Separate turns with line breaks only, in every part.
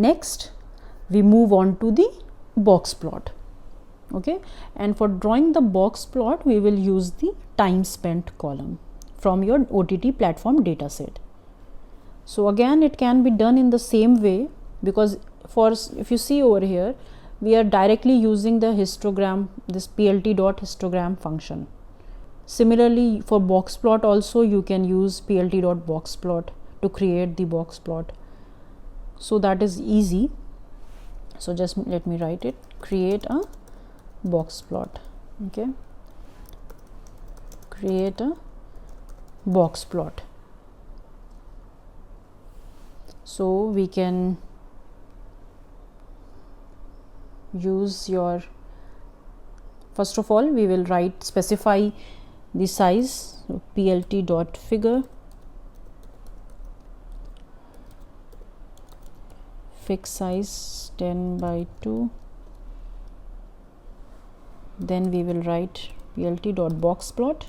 Next we move on to the box plot. Okay, and for drawing the box plot we will use the time spent column from your OTT platform dataset. So again it can be done in the same way, because if you see over here, we are directly using the histogram, this plt.histogram function. Similarly for box plot also you can use plt.boxplot to create the box plot. So that is easy. So just let me write it, create a box plot. Okay, create a box plot. So we can use your, first of all we will specify the size, so plt.figure, fixed size 10:2, then we will write plt.boxplot,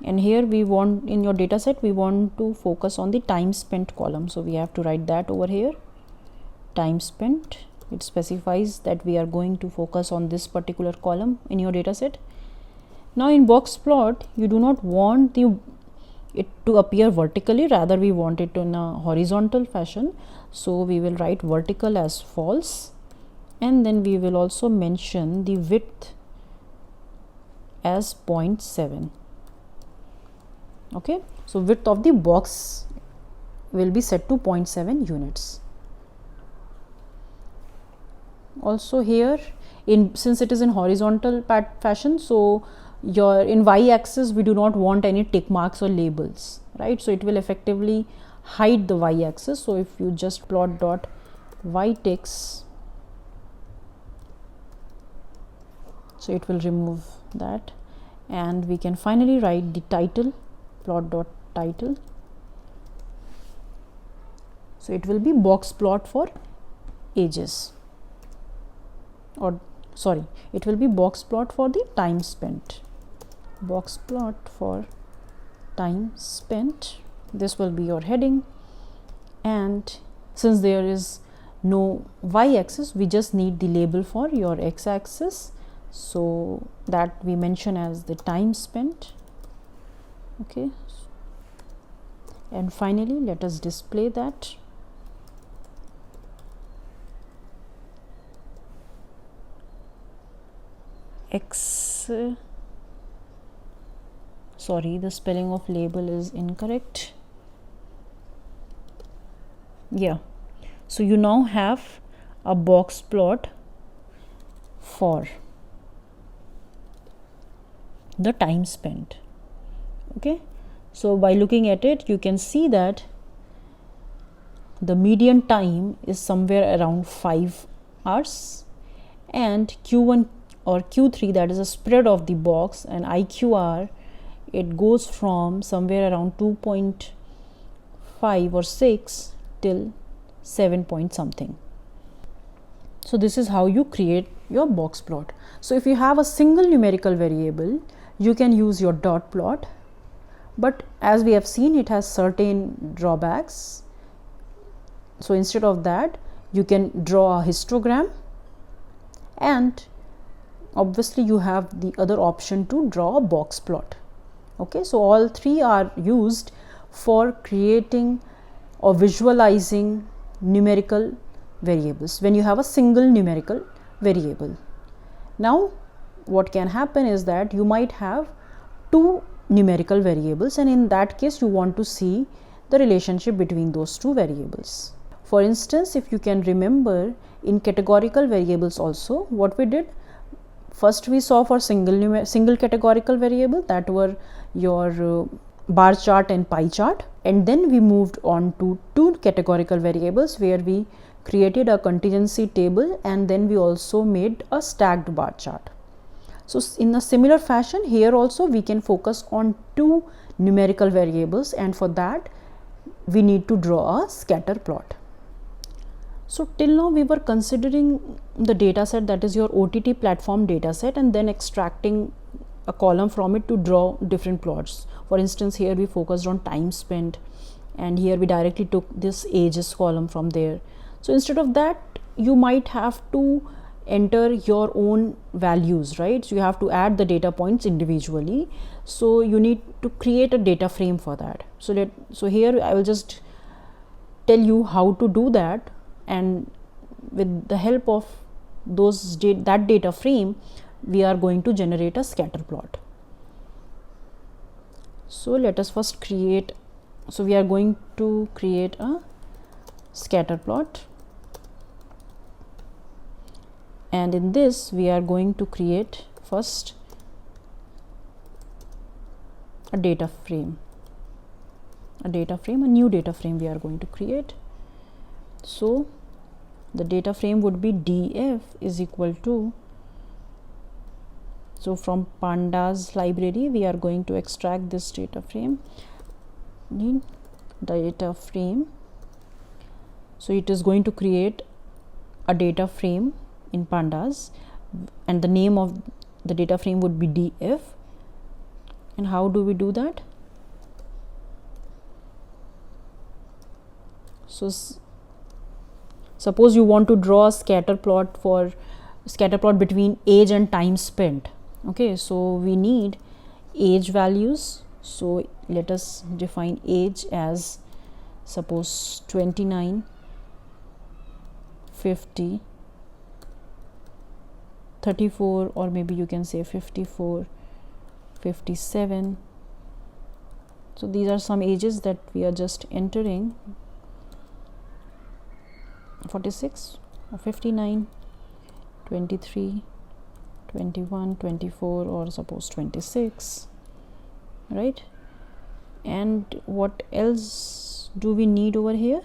and here we want, in your dataset we want to focus on the time spent column, so we have to write that over here, time spent. It specifies that we are going to focus on this particular column in your dataset. Now in box plot you do not want it to appear vertically, rather we want it in a horizontal fashion, so we will write vertical as false, and then we will also mention the width as 0.7. Okay, so width of the box will be set to 0.7 units. Also here, since it is in horizontal fashion, so in y-axis we do not want any tick marks or labels, right? So it will effectively hide the y-axis. So if you just plot dot y ticks, so it will remove that, and we can finally write the title, plot dot title. So it will be box plot for ages, or sorry, it will be box plot for the time spent, box plot for time spent. This will be your heading, and since there is no y-axis, we just need the label for your x-axis, so that we mention as the time spent. Okay, and finally let us display that. Sorry, the spelling of label is incorrect. Yeah, so you now have a box plot for the time spent. Okay, so by looking at it you can see that the median time is somewhere around 5 hours, and Q1 or Q3, that is a spread of the box, and IQR, it goes from somewhere around 2.5 or 6 till 7 point something. So this is how you create your box plot. So if you have a single numerical variable, you can use your dot plot, but as we have seen, it has certain drawbacks. So instead of that, you can draw a histogram, and obviously you have the other option to draw a box plot. Okay, so all three are used for creating or visualizing numerical variables when you have a single numerical variable. Now what can happen is that you might have two numerical variables, and in that case you want to see the relationship between those two variables. For instance, if you can remember, in categorical variables also, what we did, first we saw for single categorical variable, that were your bar chart and pie chart, and then we moved on to two categorical variables where we created a contingency table, and then we also made a stacked bar chart. So in a similar fashion, here also we can focus on two numerical variables, and for that we need to draw a scatter plot. So till now we were considering the data set, that is your OTT platform data set, and then extracting a column from it to draw different plots. For instance, here we focused on time spent, and here we directly took this ages column from there. So instead of that, you might have to enter your own values, right? So you have to add the data points individually, so you need to create a data frame for that. So here I will just tell you how to do that, and with the help of that data frame, we are going to generate a scatter plot. So let us first create, so we are going to create a scatter plot, and in this we are going to create first a data frame, a new data frame we are going to create. So the data frame would be df is equal to, so from pandas library we are going to extract this data frame, so it is going to create a data frame in pandas, and the name of the data frame would be df. And how do we do that? So suppose you want to draw a scatter plot between age and time spent. Okay, so we need age values. So let us define age as, suppose 29, 50, 34, or maybe you can say 54, 57. So these are some ages that we are just entering. 46 or 59, 23, 21, 24, or suppose 26, right? And what else do we need over here?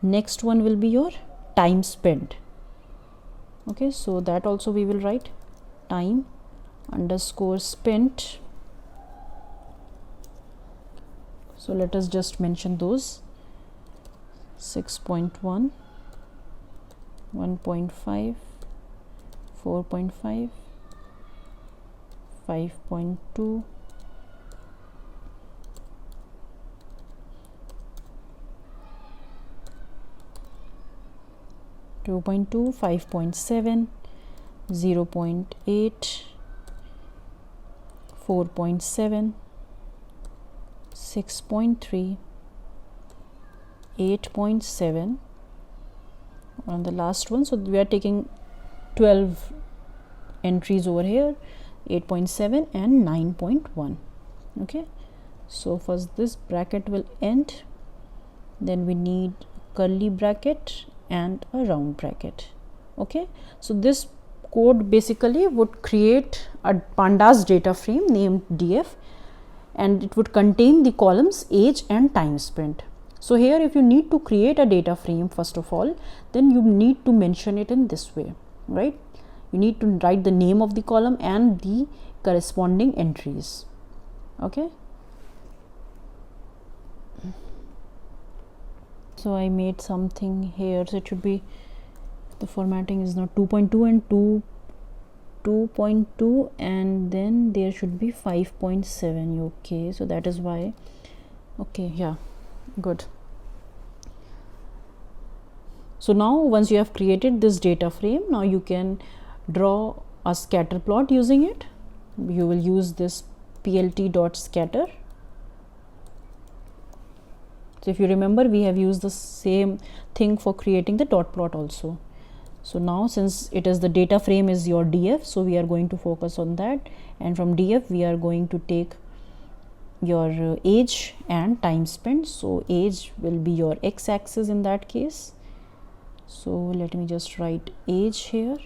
Next one will be your time spent. Okay, so that also we will write time underscore spent. So let us just mention those: 6.1, 1.5, 4.5, 5.2, 2.2, 5.7, 0.8, 4.7, 6.3, 8.7, on the last one. So we are taking 12 entries over here, 8.7 and 9.1. okay, so first this bracket will end, then we need curly bracket and a round bracket. Okay, so this code basically would create a pandas data frame named df, and it would contain the columns age and time spent. So here, if you need to create a data frame, first of all, then you need to mention it in this way, right? You need to write the name of the column and the corresponding entries. Okay, so I made something here, so it should be, the formatting is not 2.2 and 2.2, and then there should be 5.7. okay, so that is why. Okay, yeah, good. So now once you have created this data frame, now you can draw a scatter plot using it. You will use this plt.scatter. So if you remember, we have used the same thing for creating the dot plot also. So now, since it is the data frame is your df, so we are going to focus on that, and from df we are going to take your age and time spent. So age will be your x-axis in that case. So let me just write age here,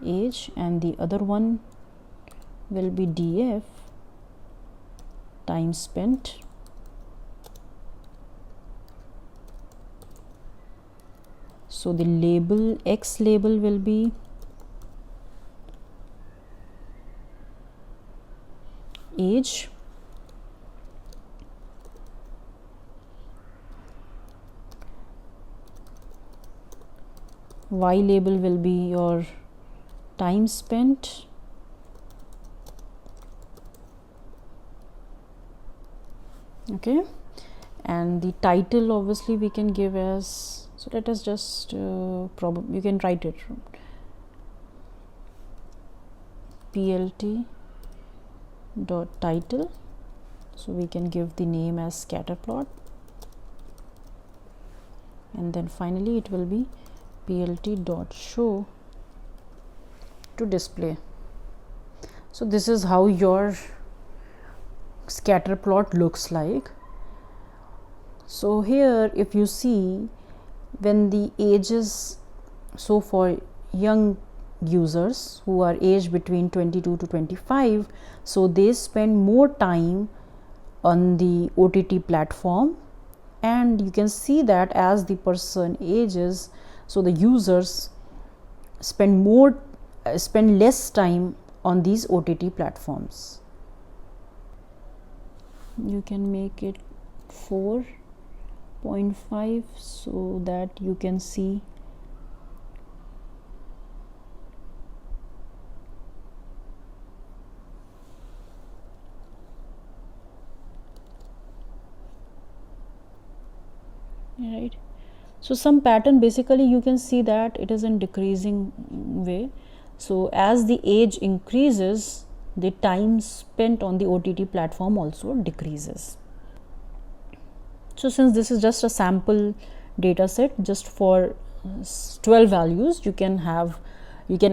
age, and the other one will be df, time spent. So the label, x label will be age, y label will be your time spent, okay, and the title obviously we can give as, so let us just you can write it plt dot title, so we can give the name as scatter plot, and then finally it will be plt dot show to display. So this is how your scatter plot looks like. So here if you see, when the ages, so for young users who are aged between 22 to 25, so they spend more time on the OTT platform, and you can see that as the person ages, so the users spend less time on these OTT platforms. You can make it 4.5 so that you can see right. So some pattern, basically you can see that it is in decreasing way. So as the age increases, the time spent on the OTT platform also decreases. So since this is just a sample data set just for 12 values, you can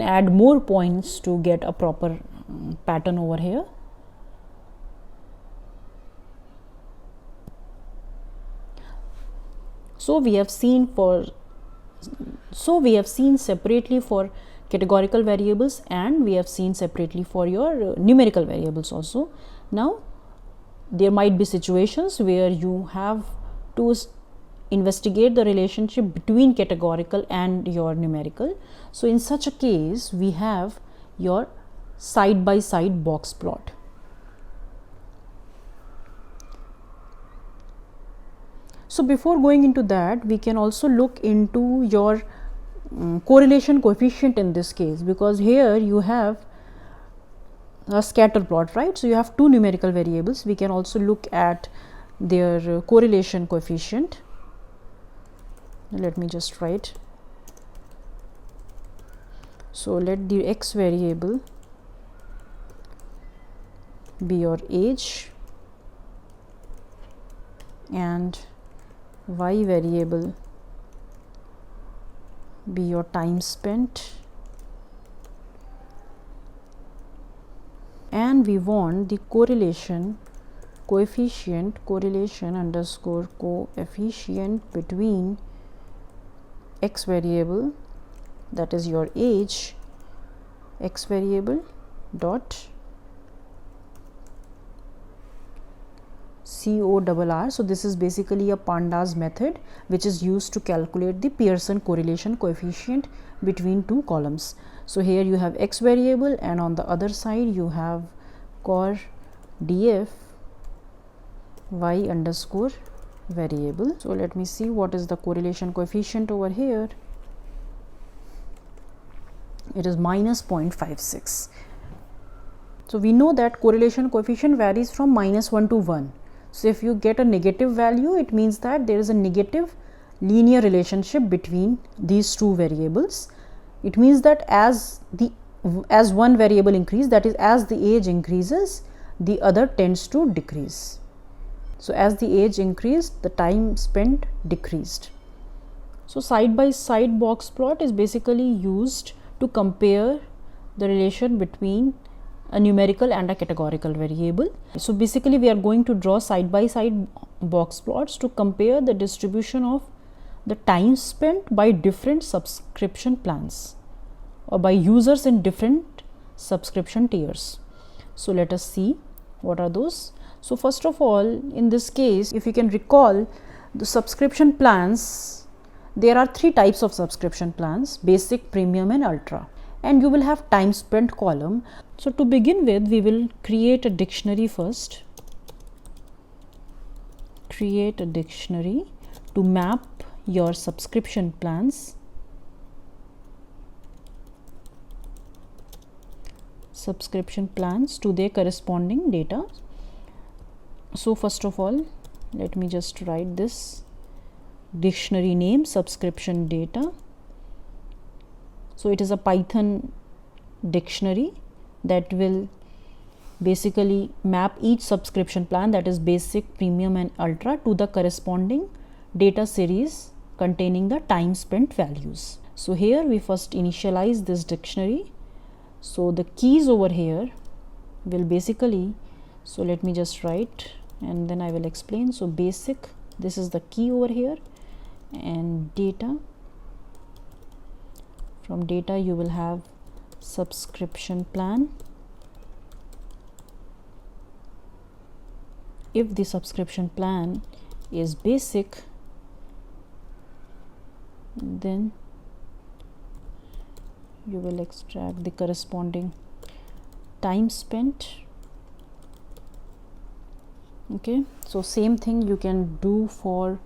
add more points to get a proper pattern over here. So we have seen separately for categorical variables, and we have seen separately for your numerical variables also. Now there might be situations where you have to investigate the relationship between categorical and your numerical. So in such a case, we have your side by side box plot. So before going into that, we can also look into your correlation coefficient in this case, because here you have a scatter plot, right? So you have two numerical variables. We can also look at their correlation coefficient. Let me just write. So let the x variable be your age and y variable be your time spent, and we want the correlation underscore coefficient between x variable, that is your age, x variable dot CORR. So this is basically a pandas method which is used to calculate the Pearson correlation coefficient between two columns. So here you have x variable, and on the other side you have cor df y underscore variable. So let me see what is the correlation coefficient over here. It is minus 0.56. So we know that correlation coefficient varies from -1 to 1. So if you get a negative value, it means that there is a negative linear relationship between these two variables. It means that as one variable increases, that is as the age increases, the other tends to decrease. So as the age increased, the time spent decreased. So side by side box plot is basically used to compare the relation between a numerical and a categorical variable. So basically we are going to draw side by side box plots to compare the distribution of the time spent by different subscription plans or by users in different subscription tiers. So let us see what are those. So first of all, in this case, if you can recall the subscription plans, there are three types of subscription plans: basic, premium and ultra. And you will have time spent column. So to begin with, we will create a dictionary first. Create a dictionary to map your subscription plans. Subscription plans to their corresponding data. So first of all, let me just write this dictionary name subscription data. So it is a Python dictionary that will basically map each subscription plan, that is basic, premium and ultra, to the corresponding data series containing the time spent values. So here we first initialize this dictionary. So the keys over here will basically, so let me just write and then I will explain. So basic, this is the key over here, and data, from data you will have subscription plan. If the subscription plan is basic, then you will extract the corresponding time spent. Okay, so same thing you can do for,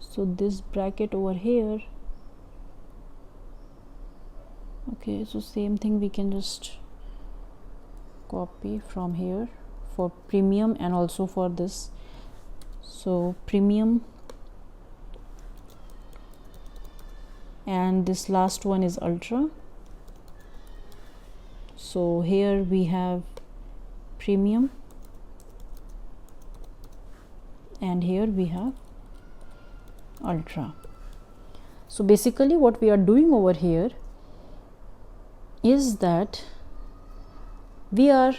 so this bracket over here. Okay, so same thing we can just copy from here for premium and also for this. So premium, and this last one is ultra. So here we have premium and here we have ultra. So basically what we are doing over here is that we are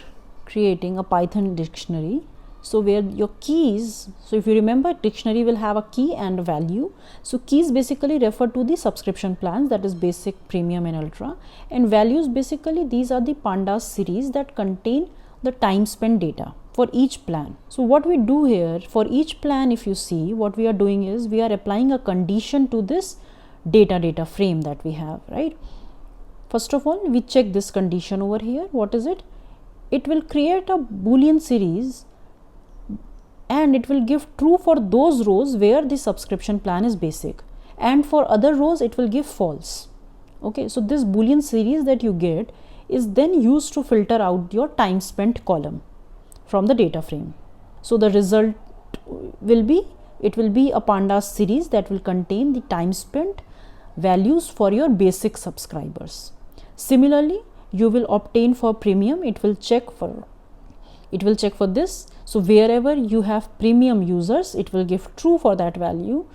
creating a Python dictionary. So where your keys, so if you remember, dictionary will have a key and a value. So keys basically refer to the subscription plans, that is basic, premium and ultra, and values basically these are the pandas series that contain the time spent data for each plan. So what we do here for each plan, if you see, what we are doing is we are applying a condition to this data frame that we have, right? First of all, we check this condition over here. What is it? It will create a Boolean series and it will give true for those rows where the subscription plan is basic, and for other rows it will give false. Okay, so this Boolean series that you get is then used to filter out your time spent column from the data frame. So the result will be, it will be a pandas series that will contain the time spent values for your basic subscribers. Similarly, you will obtain for premium, it will check for this. So wherever you have premium users, it will give true for that value,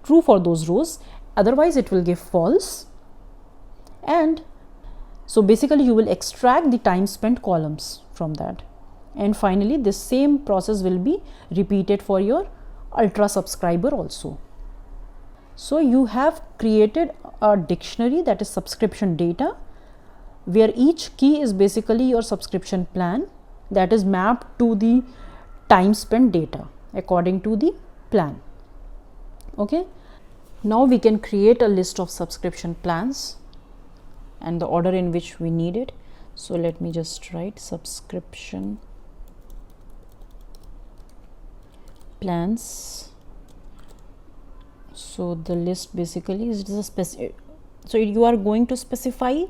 true for those rows, otherwise it will give false. And so basically you will extract the time spent columns from that. And finally this same process will be repeated for your ultra subscriber also. So you have created a dictionary, that is subscription data, where each key is basically your subscription plan that is mapped to the time spent data according to the plan. Okay, now we can create a list of subscription plans and the order in which we need it. So let me just write subscription plans. So the list basically is a specific, so you are going to specify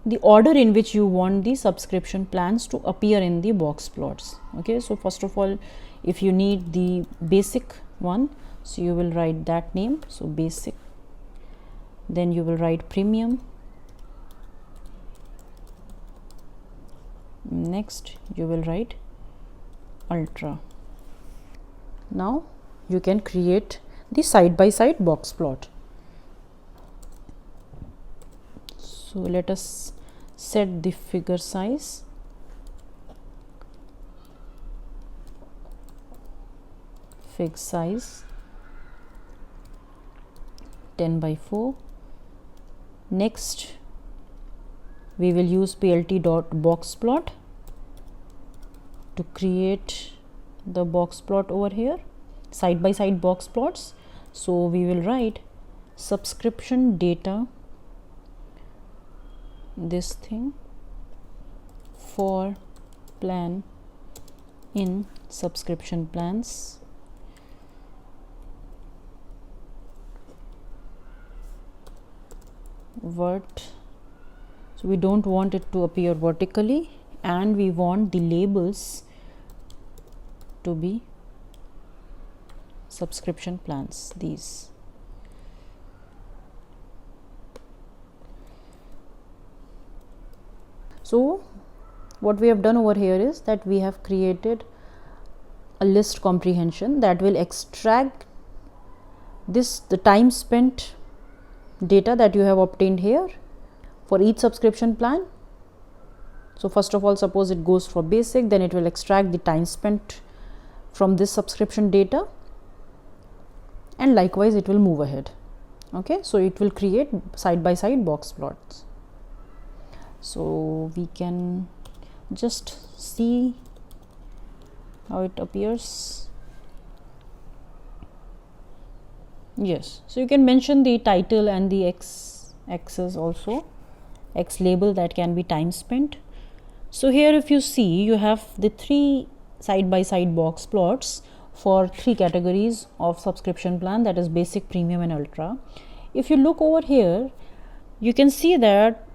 the order in which you want the subscription plans to appear in the box plots. Okay, so first of all, if you need the basic one, so you will write that name, so basic, then you will write premium, next you will write ultra. Now you can create the side by side box plot. So let us set the figure size, fig size 10 by 4. Next we will use plt.boxplot to create the box plot over here, side by side box plots. So we will write subscription data, this thing, for plan in subscription plans, vert. So we don't want it to appear vertically, and we want the labels to be subscription plans, these. So what we have done over here is that we have created a list comprehension that will extract the time spent data that you have obtained here for each subscription plan. So first of all, suppose it goes for basic, then it will extract the time spent from this subscription data, and likewise it will move ahead. Okay, so it will create side by side box plots. So we can just see how it appears. Yes, so you can mention the title and the x-axis also, x label, that can be time spent. So here if you see, you have the 3 side by side box plots for 3 categories of subscription plan, that is basic, premium and ultra. If you look over here, you can see that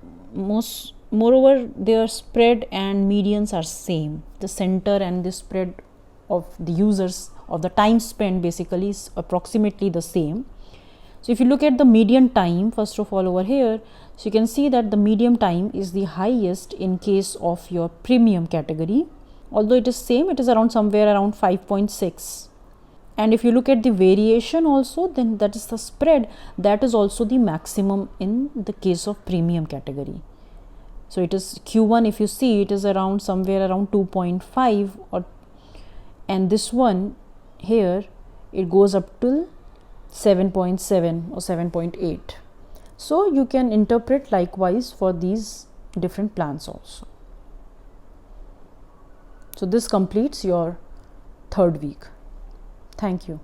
moreover their spread and medians are same. The center and the spread of the users of the time spent basically is approximately the same. So if you look at the median time, first of all over here, so you can see that the median time is the highest in case of your premium category. Although it is same, it is around somewhere around 5.6. And if you look at the variation also, then that is the spread, that is also the maximum in the case of premium category. So it is Q1, if you see, it is around somewhere around 2.5, or and this one here it goes up to 7.7 or 7.8. So you can interpret likewise for these different plans also. So this completes your 3rd week. Thank you.